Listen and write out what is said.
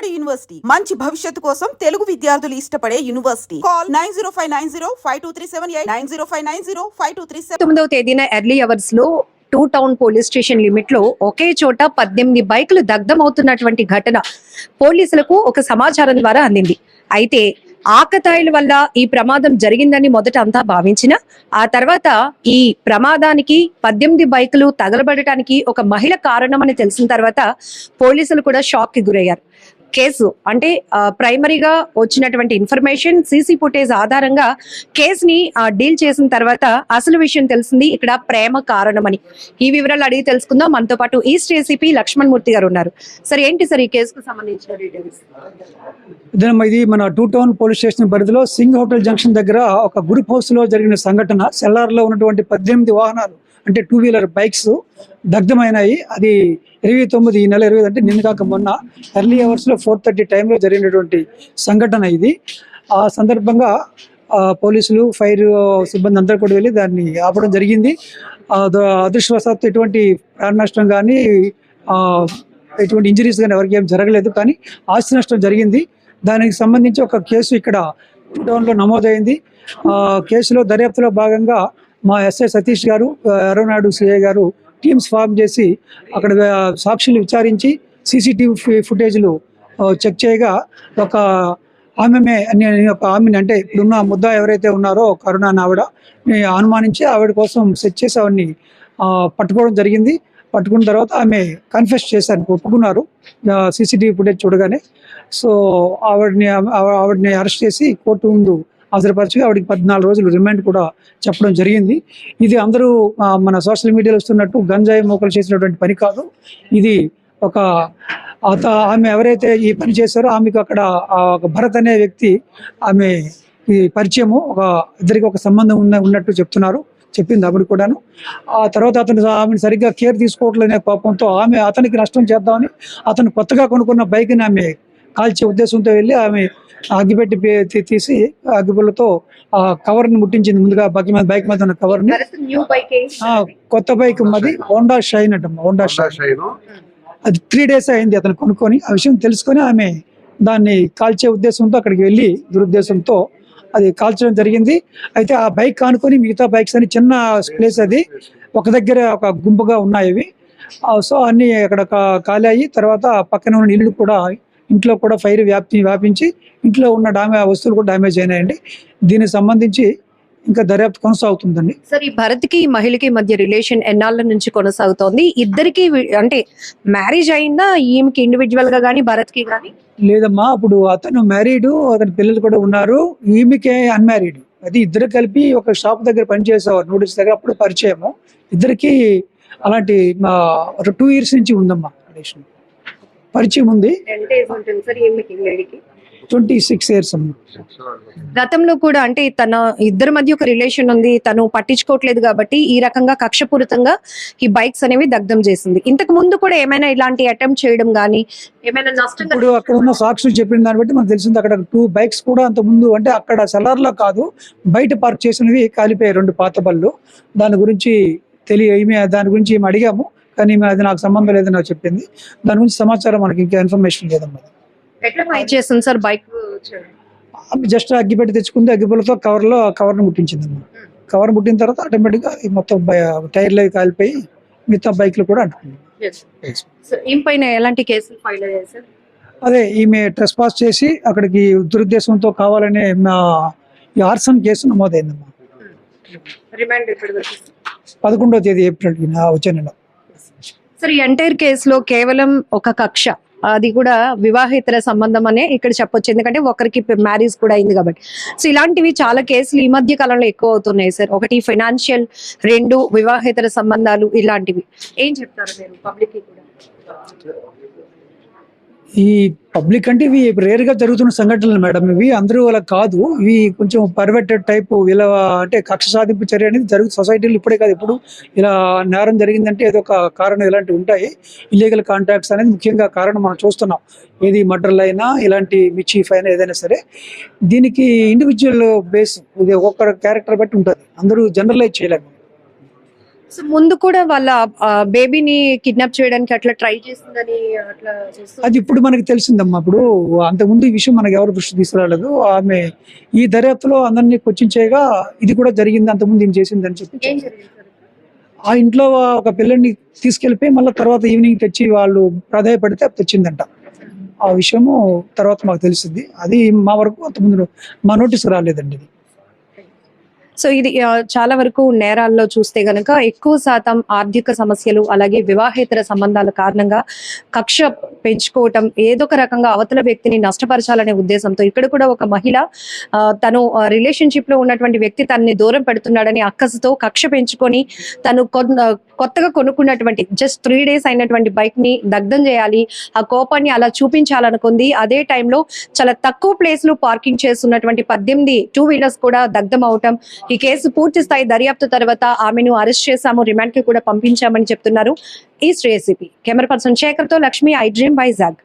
నాడు యూనివర్సిటీ మంచి భవిష్యత్తు కోసం తెలుగు విద్యార్థులు ఇష్టపడే యూనివర్సిటీ. కాల్ 9059052378 9059052378. 9వ తేదీన ఎర్లీ అవర్స్ లో two town police station limit లో ఒకే చోట 18 బైకులు దగ్ధమవుతున్నటువంటి ఘటన పోలీసులకు ఒక సమాచారం ద్వారా అందింది. అయితే ఆకతాయిల వల్ల ఈ ప్రమాదం జరిగిందని మొదట అంతా భావించిన ఆ తర్వాత ఈ ప్రమాదానికి 18 బైకులు తగలబడటానికి ఒక మహిళ కారణమని తెలిసిన తర్వాత పోలీసులు కూడా షాక్ కి గురయ్యారు. కేసు అంటే ప్రైమరీగా వచ్చినటువంటి ఇన్ఫర్మేషన్ సీసీ ఫుటేజ్ ఆధారంగా కేసుని డీల్ చేసిన తర్వాత అసలు విషయం తెలిసింది ఇక్కడ ప్రేమ కారణమని. ఈ వివరాలు అడిగి తెలుసుకుందాం. మనతో పాటు ఈస్ట్ ఏసీపీ లక్ష్మణ్ మూర్తి గారు ఉన్నారు. సార్ ఏంటి సార్ ఈ కేసుకు సంబంధించిన డీటెయిల్స్? ఇది మన టూ టౌన్ పోలీస్ స్టేషన్ పరిధిలో సింగ్ హోటల్ జంక్షన్ దగ్గర ఒక గ్రూప్ హౌస్ లో జరిగిన సంఘటన. సెల్లార్లో ఉన్నటువంటి 18 వాహనాలు అంటే 2 వీలర్ బైక్స్ దగ్ధమైనాయి. అది 29 ఈ నెల 20 అంటే నిన్న కాక మొన్న ఎర్లీ అవర్స్ లో 4:30 టైంలో జరిగినటువంటి సంఘటన ఇది. ఆ సందర్భంగా పోలీసులు ఫైర్ సిబ్బంది అందరూ కూడా వెళ్ళి దాన్ని ఆపడం జరిగింది. అదృష్టవశాత్తు ఎటువంటి ప్రాణ నష్టం కానీ ఎటువంటి ఇంజరీస్ కానీ ఎవరికి ఏం జరగలేదు, కానీ ఆస్తి నష్టం జరిగింది. దానికి సంబంధించి ఒక కేసు ఇక్కడ టౌన్లో నమోదైంది. కేసులో దర్యాప్తులో భాగంగా మా ఎస్ఐ సతీష్ గారు, అరుణాడు సిఐ గారు టీమ్స్ ఫామ్ చేసి అక్కడ సాక్షులు విచారించి సీసీటీవీ ఫుటేజ్లు చెక్ చేయగా ఒక ఆమెని అంటే ఇప్పుడున్న ముద్ద ఎవరైతే ఉన్నారో కరుణ ఆవిడ అనుమానించి ఆవిడ కోసం సెట్ చేసి ఆవిడని పట్టుకోవడం జరిగింది. పట్టుకున్న తర్వాత ఆమె కన్ఫెస్ చేశారు, ఒప్పుకున్నారు సీసీటీవీ ఫుటేజ్ చూడగానే. సో ఆవిడని అరెస్ట్ చేసి కోర్టు ముందు హాజరుపరిచి ఆవిడకి 14 రోజులు రిమాండ్ కూడా చెప్పడం జరిగింది. ఇది అందరూ మన సోషల్ మీడియాలో వస్తున్నట్టు గంజాయి మోకలు చేసినటువంటి పని కాదు. ఇది ఒక ఆమె ఎవరైతే ఈ పని చేశారో ఆమెకు అక్కడ ఒక భరత్ అనే వ్యక్తి ఆమె ఈ పరిచయము, ఇద్దరికి ఒక సంబంధం ఉన్నట్టు చెప్పింది ఆవిడ కూడాను. ఆ తర్వాత ఆమెను సరిగ్గా కేర్ తీసుకోవట్లేనే పాపంతో అతనికి నష్టం చేద్దామని అతను కొత్తగా కొనుక్కున్న బైక్ని ఆమె కాల్చే ఉద్దేశంతో వెళ్ళి ఆమె అగ్గిపెట్టి తీసి అగ్గిపుల్లతో ఆ కవర్ని ముట్టించింది. ముందుగా బైక్ మీద ఉన్న కవర్ని. కొత్త బైక్ మాది హోండా షైన్ అంటమ్మా, హోండా షైన్. అది 3 days అయింది అతను కొనుక్కొని. ఆ విషయం తెలుసుకొని ఆమె దాన్ని కాల్చే ఉద్దేశంతో అక్కడికి వెళ్ళి దురుద్దేశంతో అది కాల్చడం జరిగింది. అయితే ఆ బైక్ కానుకొని మిగతా బైక్స్ అని చిన్న ప్లేస్, అది ఒక దగ్గర ఒక గుంపుగా ఉన్నాయి అవి. సో అన్ని అక్కడ కాలాయి. తర్వాత పక్కన ఉన్న ఇల్లు కూడా, ఇంట్లో కూడా ఫైర్ వ్యాపించి ఇంట్లో ఉన్న వస్తువులు కూడా డ్యామేజ్ అయినాయండి. దీనికి సంబంధించి ఇంకా దర్యాప్తు కొనసాగుతుందండి. సార్ ఈ భరత్కి ఈ మహిళకి మధ్య రిలేషన్ ఎన్నాళ్ళ నుంచి కొనసాగుతోంది? ఇద్దరికి అంటే మ్యారేజ్ అయిందా? ఈమెకి ఇండివిజువల్ గా కానీ భరత్కి కానీ? లేదమ్మా, అప్పుడు అతను మ్యారీడ్, అతని పిల్లలు కూడా ఉన్నారు. ఈమెకే అన్మ్యారీడ్. అది ఇద్దరు కలిపి ఒక షాప్ దగ్గర పనిచేసేవారు, నూడిల్స్ దగ్గర. అప్పుడు పరిచయము ఇద్దరికి. అలాంటి 2 years నుంచి ఉందమ్మా రిలేషన్, పరిచయం ఉంది. 26 years అమ్మా. గతంలో కూడా అంటే తన ఇద్దరి మధ్య ఒక రిలేషన్ ఉంది, తను పట్టించుకోవట్లేదు కాబట్టి ఈ రకంగా కక్షపూరితంగా ఈ బైక్స్ అనేవి దగ్ధం చేసింది. ఇంతకు ముందు కూడా ఏమైనా ఇలాంటి అటెంప్ట్ చేయడం గానీ ఏమైనా నష్టం? ఇప్పుడు అక్కడ ఉన్న సాక్షులు చెప్పిన దాన్ని బట్టి మనకు తెలిసింది అక్కడ 2 bikes కూడా అంత ముందు, అంటే అక్కడ సెల్లార్లో కాదు బయట పార్క్ చేసినవి కాలిపోయాయి, 2 పాత బళ్ళు. దాని గురించి దాని గురించి ఏమి అడిగాము, కానీ అది నాకు సంబంధం లేదని నాకు చెప్పింది. దాని గురించి సమాచారం మనకి ఇంకా ఇన్ఫర్మేషన్ లేదమ్మా. ఎట్లా ఫైట్ చేస్తుంది సార్ బైక్? జస్ట్ అగ్గిపెట్టి తెచ్చుకుంది, అగ్గిపుల్లతో కవర్ని ముట్టించింది అమ్మా. కవర్ ముట్టిన తర్వాత ఆటోమేటిక్గా మొత్తం టైర్లు అవి కాలిపోయి మిగతా బైక్లు కూడా అంటుకుంది. ఎలాంటి కేసులు ఫైల్ అయ్యాయి సార్? అదే ఈమె ట్రెస్ పాస్ చేసి అక్కడికి దురుద్దేశంతో కావాలనే ఆర్సన్ కేసు నమోదైందమ్మా. 11వ తేదీ ఏప్రిల్ వచ్చే నెల. సార్ ఈ ఎంటైర్ కేసులో కేవలం ఒక కక్ష, అది కూడా వివాహేతర సంబంధం అనే ఇక్కడ చెప్పొచ్చు, ఎందుకంటే ఒకరికి మ్యారేజ్ కూడా అయింది కాబట్టి. సో ఇలాంటివి చాలా కేసులు ఈ మధ్య కాలంలో ఎక్కువ అవుతున్నాయి సార్. ఒకటి ఫైనాన్షియల్, 2 వివాహేతర సంబంధాలు. ఇలాంటివి ఏం చెప్తారు మీరు పబ్లిక్ కూడా? ఈ పబ్లిక్ అంటే ఇవి రేర్ గా జరుగుతున్న సంఘటనలు మేడం. ఇవి అందరూ అలా కాదు. ఇవి కొంచెం పర్వెటెడ్ టైప్, ఇలా అంటే కక్ష సాధింపు చర్య అనేది జరుగుతుంది సొసైటీలో. ఇప్పుడే కాదు, ఇప్పుడు ఇలా నేరం జరిగిందంటే ఏదో ఒక కారణం ఇలాంటివి ఉంటాయి. ఇల్లీగల్ కాంటాక్ట్స్ అనేది ముఖ్యంగా కారణం మనం చూస్తున్నాం. ఏది మర్డర్లు అయినా, ఇలాంటి మిచీఫ్ అయినా, ఏదైనా సరే దీనికి ఇండివిజువల్ బేస్, ఇది ఒక్కొక్క క్యారెక్టర్ బట్టి ఉంటుంది. అందరూ జనరలైజ్ చేయలేము. సో ముందు కూడా వాళ్ళ బేబీని కిడ్నాప్ చేయడానికి అట్లా ట్రై చేసిందని అట్లా అది ఇప్పుడు మనకి తెలిసిందమ్మా. ఇప్పుడు అంతకుముందు ఈ విషయం మనకి ఎవరు దృష్టి తీసుకురాలేదు. ఆమె ఈ దర్యాప్తులో అందరినీ క్వశ్చన్ చేయగా ఇది కూడా జరిగింది, అంతకుముందు ఏం చేసిందని చెప్పి ఏం చెప్పారు. జరిగింది సార్? ఆ ఇంట్లో ఒక పిల్లల్ని తీసుకెళ్లిపోయి మళ్ళీ తర్వాత ఈవినింగ్ తెచ్చి వాళ్ళు ప్రాధాయపడితే అది తెచ్చిందంట. ఆ విషయము తర్వాత మాకు తెలిసింది. అది మా వరకు అంతకుముందు మా నోటీస్కి రాలేదండి ఇది. సో ఇది చాలా వరకు నేరాల్లో చూస్తే గనక ఎక్కువ శాతం ఆర్థిక సమస్యలు అలాగే వివాహేతర సంబంధాల కారణంగా కక్ష పెంచుకోవటం, ఏదో ఒక రకంగా అవతల వ్యక్తిని నష్టపరచాలనే ఉద్దేశంతో ఇక్కడ కూడా ఒక మహిళ తను రిలేషన్షిప్ లో ఉన్నటువంటి వ్యక్తి తనని దూరం పెడుతున్నాడని అక్కసుతో కక్ష పెంచుకొని తను కొత్తగా కొనుక్కున్నటువంటి జస్ట్ 3 days అయినటువంటి బైక్ ని దగ్ధం చేయాలి, ఆ కోపాన్ని అలా చూపించాలనుకుంది. అదే టైంలో చాలా తక్కువ ప్లేస్ లో పార్కింగ్ చేస్తున్నటువంటి 18 2-wheelers కూడా దగ్ధం అవటం. ఈ కేసు పూర్తి స్థాయి దర్యాప్తు తర్వాత ఆమెను అరెస్ట్ చేశాము, రిమాండ్ కి కూడా పంపించామని చెప్తున్నారు east ACP. Camera person Shekhar తో లక్ష్మి, ఐ డ్రీమ్ వైజాగ్.